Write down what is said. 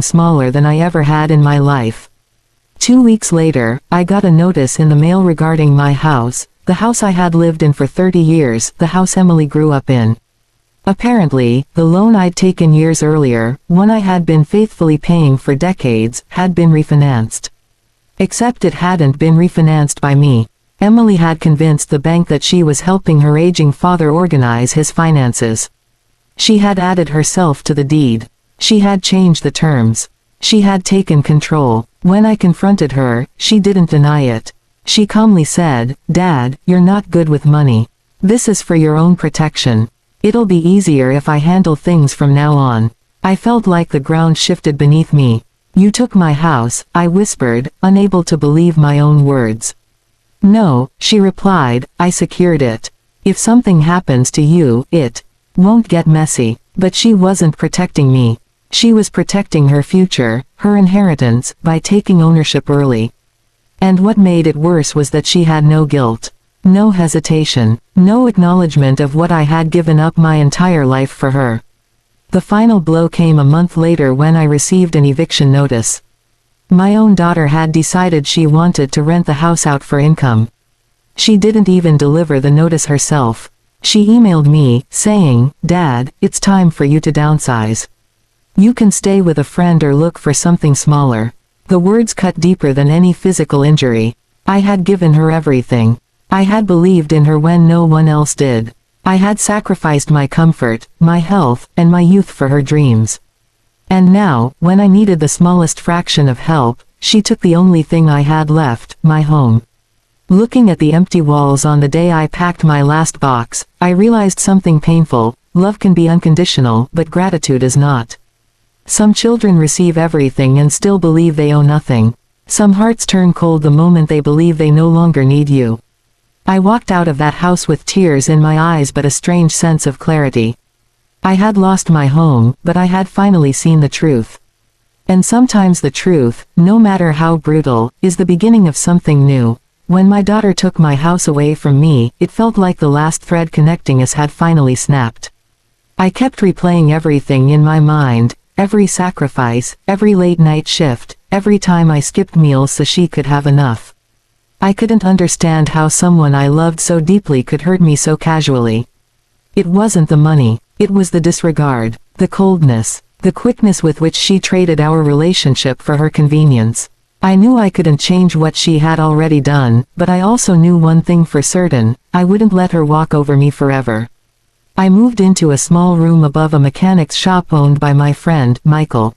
smaller than I ever had in my life. 2 weeks later, I got a notice in the mail regarding my house, the house I had lived in for 30 years, the house Emily grew up in. Apparently, the loan I'd taken years earlier, one I had been faithfully paying for decades, had been refinanced. Except it hadn't been refinanced by me. Emily had convinced the bank that she was helping her aging father organize his finances. She had added herself to the deed. She had changed the terms. She had taken control. When I confronted her, she didn't deny it. She calmly said, "Dad, you're not good with money. This is for your own protection. It'll be easier if I handle things from now on." I felt like the ground shifted beneath me. "You took my house," I whispered, unable to believe my own words. "No," she replied, "I secured it. If something happens to you, it won't get messy." But she wasn't protecting me. She was protecting her future, her inheritance, by taking ownership early. And what made it worse was that she had no guilt. No hesitation. No acknowledgement of what I had given up my entire life for her. The final blow came a month later when I received an eviction notice. My own daughter had decided she wanted to rent the house out for income. She didn't even deliver the notice herself. She emailed me, saying, "Dad, it's time for you to downsize. You can stay with a friend or look for something smaller." The words cut deeper than any physical injury. I had given her everything. I had believed in her when no one else did. I had sacrificed my comfort, my health, and my youth for her dreams. And now, when I needed the smallest fraction of help, she took the only thing I had left, my home. Looking at the empty walls on the day I packed my last box, I realized something painful. Love can be unconditional, but gratitude is not. Some children receive everything and still believe they owe nothing. Some hearts turn cold the moment they believe they no longer need you. I walked out of that house with tears in my eyes but a strange sense of clarity. I had lost my home, but I had finally seen the truth. And sometimes the truth, no matter how brutal, is the beginning of something new. When my daughter took my house away from me, it felt like the last thread connecting us had finally snapped. I kept replaying everything in my mind, every sacrifice, every late-night shift, every time I skipped meals so she could have enough. I couldn't understand how someone I loved so deeply could hurt me so casually. It wasn't the money, it was the disregard, the coldness, the quickness with which she traded our relationship for her convenience. I knew I couldn't change what she had already done, but I also knew one thing for certain: I wouldn't let her walk over me forever. I moved into a small room above a mechanic's shop owned by my friend, Michael.